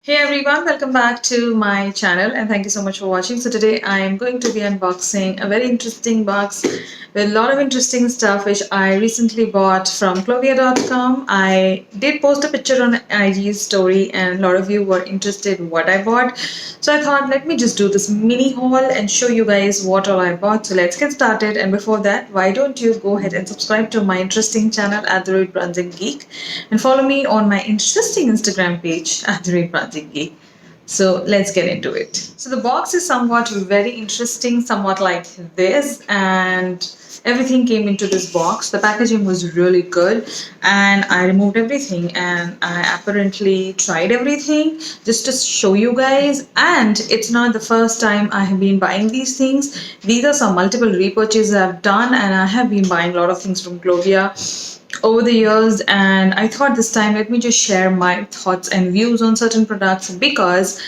Hey everyone, welcome back to my channel and thank you so much for watching. So today I am going to be unboxing a very interesting box with a lot of interesting stuff which I recently bought from Clovia.com. I did post a picture on IG story and a lot of you were interested in what I bought. So I thought let me just do this mini haul and show you guys what all I bought. So let's get started, and before that, why don't you go ahead and subscribe to my interesting channel at the Rate Bronzing Geek and follow me on my interesting Instagram page at the Rate Bronzing Geek. So let's get into it. So the box is somewhat very interesting, somewhat like this, and everything came into this box. The packaging was really good, and I removed everything and I apparently tried everything just to show you guys. And it's not the first time I have been buying these things. These are some multiple repurchases I've done, and I have been buying a lot of things from Clovia over the years, and I thought this time let me just share my thoughts and views on certain products because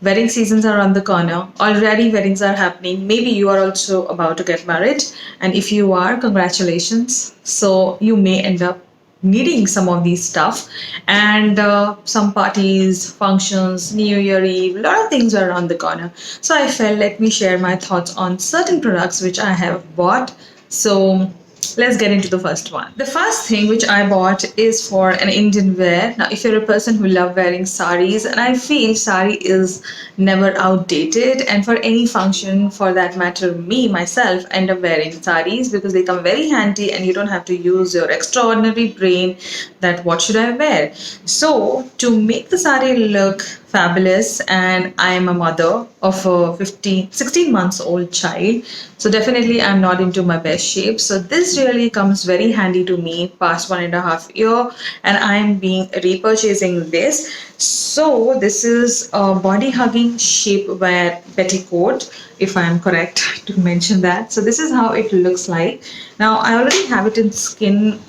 wedding seasons are on the corner. Already weddings are happening. Maybe you are also about to get married, and if you are, congratulations. So you may end up needing some of these stuff, and some parties, functions, New Year Eve, a lot of things are around the corner. So I felt let me share my thoughts on certain products which I have bought. So let's get into the first one. The first thing which I bought is for an Indian wear. Now, if you're a person who love wearing saris, and I feel sari is never outdated, and for any function for that matter, me myself end up wearing saris because they come very handy and you don't have to use your extraordinary brain that what should I wear. So to make the sari look fabulous, and I'm a mother of a 16 months old child, so definitely I'm not into my best shape. So this really comes very handy to me past 1.5 year, and I'm being repurchasing this. So this is a body hugging shapewear petticoat, if I'm correct to mention that. So this is how it looks like. Now I already have it in skin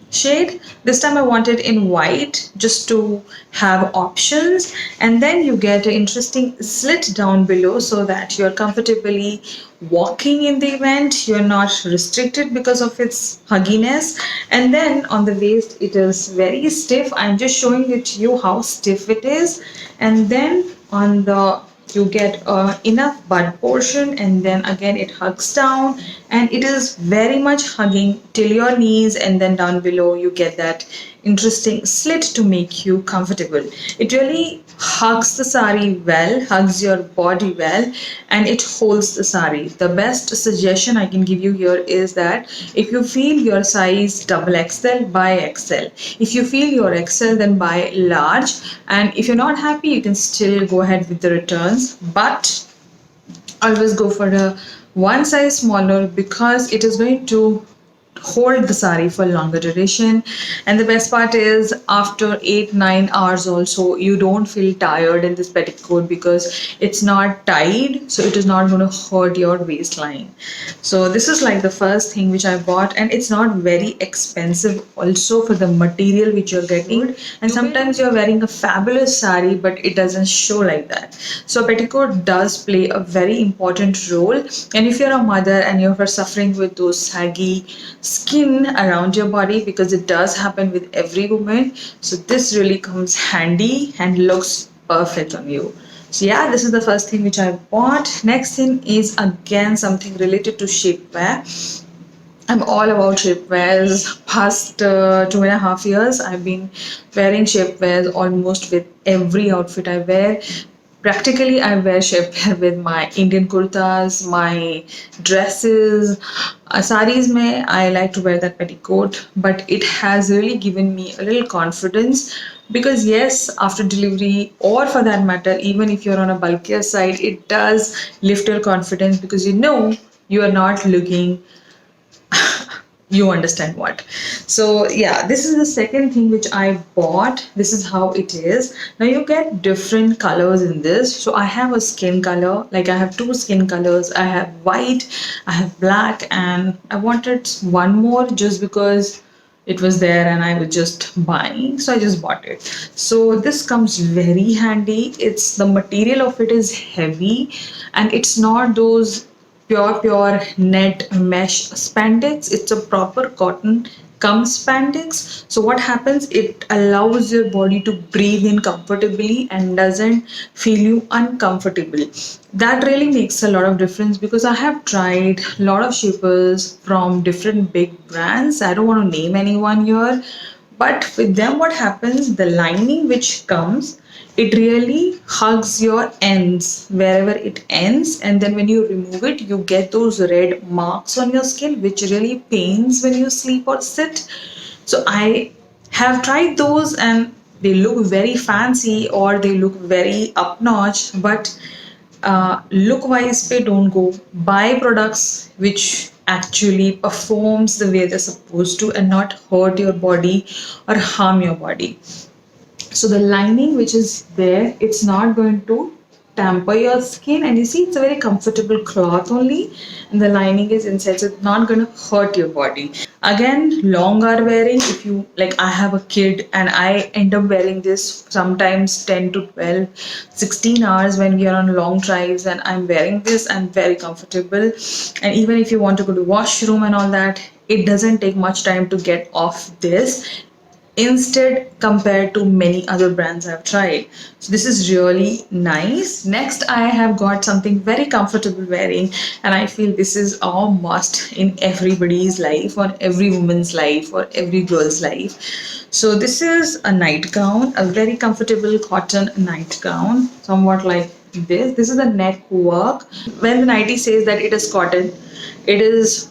shade. This time I want it in white just to have options, and then you get an interesting slit down below so that you're comfortably walking in the event. You're not restricted because of its hugginess. And then on the waist it is very stiff. I'm just showing it to you how stiff it is. And then on the you get enough bud portion, and then again it hugs down, and it is very much hugging till your knees, and then down below you get that interesting slit to make you comfortable. It really hugs the sari well, hugs your body well, and it holds the sari. The best suggestion I can give you here is that if you feel your size double XL, buy XL. If you feel your XL, then buy large. And if you're not happy, you can still go ahead with the returns, but always go for a one size smaller because it is going to hold the sari for longer duration. And the best part is after 8-9 hours also you don't feel tired in this petticoat because it's not tied, so it is not going to hurt your waistline. So this is like the first thing which I bought, and it's not very expensive also for the material which you're getting. And sometimes you're wearing a fabulous sari but it doesn't show like that. So petticoat does play a very important role, and if you're a mother and you're suffering with those saggy skin around your body, because it does happen with every woman, so this really comes handy and looks perfect on you. So yeah, this is the first thing which I bought. Next thing is again something related to shapewear. I'm all about shapewears. Past 2.5 years, I've been wearing shapewears almost with every outfit I wear. Practically, I wear shapewear with my Indian kurtas, my dresses, saris. Mein, I like to wear that petticoat, but it has really given me a little confidence because yes, after delivery, or for that matter, even if you're on a bulkier side, it does lift your confidence because you know you are not looking, you understand what. So yeah, this is the second thing which I bought. This is how it is. Now you get different colors in this. So I have a skin color, like I have two skin colors. I have white, I have black, and I wanted one more just because it was there and I was just buying, so I just bought it. So this comes very handy. It's the material of it is heavy, and it's not those pure net mesh spandex. It's a proper cotton cum spandex. So what happens, it allows your body to breathe in comfortably and doesn't feel you uncomfortable. That really makes a lot of difference, because I have tried a lot of shapers from different big brands. I don't want to name anyone here, but with them, what happens, the lining which comes, it really hugs your ends wherever it ends, and then when you remove it, you get those red marks on your skin, which really pains when you sleep or sit. So I have tried those, and they look very fancy or they look very up notch, but look wise they don't go. Buy products which actually performs the way they're supposed to and not hurt your body or harm your body. So the lining which is there, it's not going to tamper your skin, and you see it's a very comfortable cloth only, and the lining is inside, so it's not going to hurt your body. Again, long hour wearing, if you like, I have a kid and I end up wearing this sometimes 10 to 12, 16 hours when we are on long drives, and I'm wearing this. I'm very comfortable, and even if you want to go to washroom and all that, it doesn't take much time to get off this, instead compared to many other brands I've tried. So this is really nice. Next, I have got something very comfortable wearing, and I feel this is a must in everybody's life, or every woman's life, or every girl's life. So this is a nightgown, a very comfortable cotton nightgown, somewhat like this. This is the neck work. When the nightie says that it is cotton, it is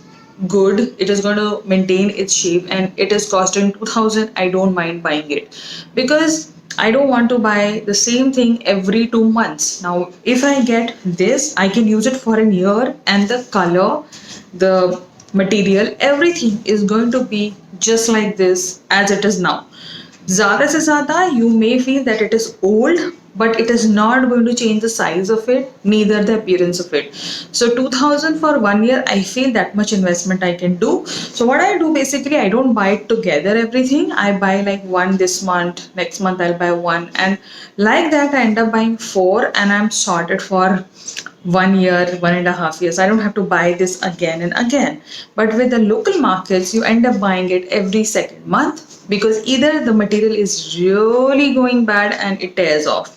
good, it is going to maintain its shape, and it is costing 2000. I don't mind buying it, because I don't want to buy the same thing every 2 months. Now if I get this, I can use it for a year, and the color, the material, everything is going to be just like this as it is now. ज़्यादा से ज़्यादा you may feel that it is old, but it is not going to change the size of it, neither the appearance of it. So 2000 for 1 year, I feel that much investment I can do. So what I do basically, I don't buy it together everything. I buy like one this month, next month I'll buy one, and like that I end up buying four, and I'm sorted for 1 year, 1.5 years. I don't have to buy this again and again. But with the local markets, you end up buying it every second month, because either the material is really going bad and it tears off.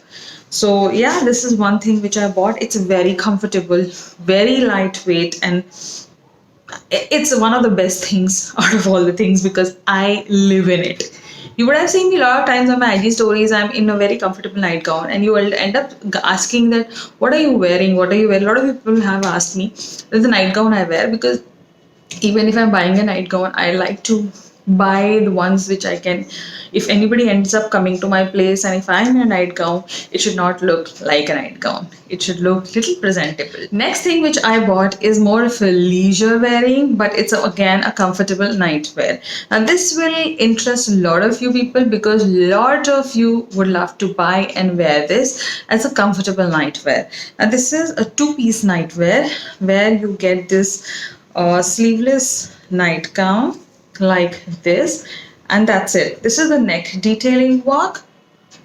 So yeah, this is one thing which I bought. It's very comfortable, very lightweight, and it's one of the best things out of all the things, because I live in it. You would have seen me a lot of times on my IG stories. I'm in a very comfortable nightgown, and you will end up asking that, "What are you wearing? What are you wearing?" A lot of people have asked me. This is the nightgown I wear, because even if I'm buying a nightgown, I like to buy the ones which I can. If anybody ends up coming to my place and if I'm in a nightgown, it should not look like a nightgown. It should look little presentable. Next thing which I bought is more of a leisure wearing, but it's again a comfortable nightwear. Now this will interest a lot of you people, because a lot of you would love to buy and wear this as a comfortable nightwear. Now this is a two-piece nightwear where you get this sleeveless nightgown like this, and that's it. This is the neck detailing work,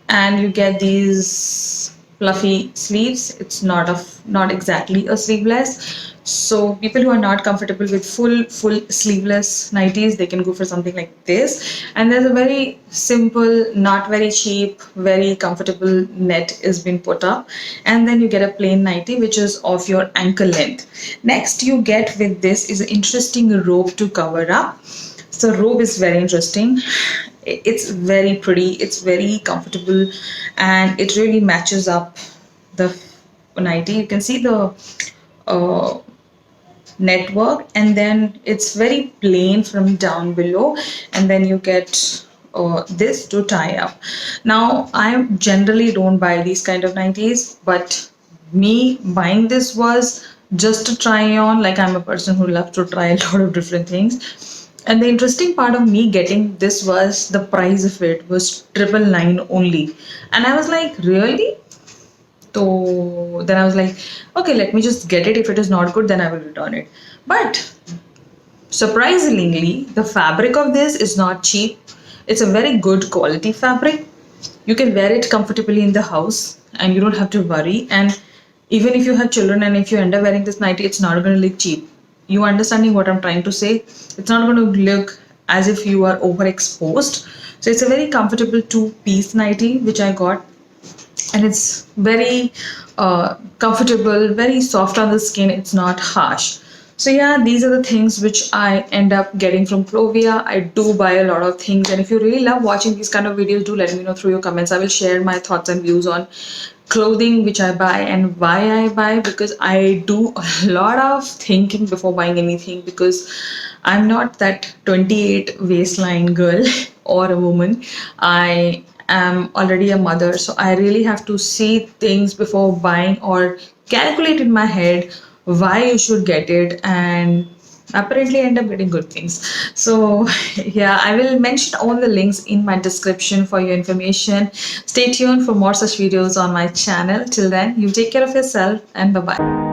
and you get these fluffy sleeves. It's not exactly a sleeveless. So people who are not comfortable with full sleeveless nighties, they can go for something like this. And there's a very simple, not very cheap, very comfortable net is been put up, and then you get a plain nightie which is of your ankle length. Next you get with this is an interesting robe to cover up. So robe is very interesting. It's very pretty, it's very comfortable, and it really matches up the nightie. You can see the network, and then it's very plain from down below, and then you get this to tie up. Now I generally don't buy these kind of nighties, but me buying this was just to try on. Like, I'm a person who loves to try a lot of different things. And the interesting part of me getting this was the price of it was 999 only. And I was like, really? So then I was like, okay, let me just get it. If it is not good, then I will return it. But surprisingly, the fabric of this is not cheap. It's a very good quality fabric. You can wear it comfortably in the house and you don't have to worry. And even if you have children and if you end up wearing this nightie, it's not going to look cheap. You understanding what I'm trying to say? It's not going to look as if you are overexposed. So it's a very comfortable two-piece nightie which I got, and it's very comfortable, very soft on the skin. It's not harsh. So yeah, these are the things which I end up getting from Clovia. I do buy a lot of things, and if you really love watching these kind of videos, do let me know through your comments. I will share my thoughts and views on clothing which I buy and why I buy, because I do a lot of thinking before buying anything, because I'm not that 28 waistline girl or a woman. I am already a mother, so I really have to see things before buying or calculate in my head why you should get it, and apparently end up getting good things. So yeah, I will mention all the links in my description for your information. Stay tuned for more such videos on my channel. Till then, you take care of yourself, and bye bye.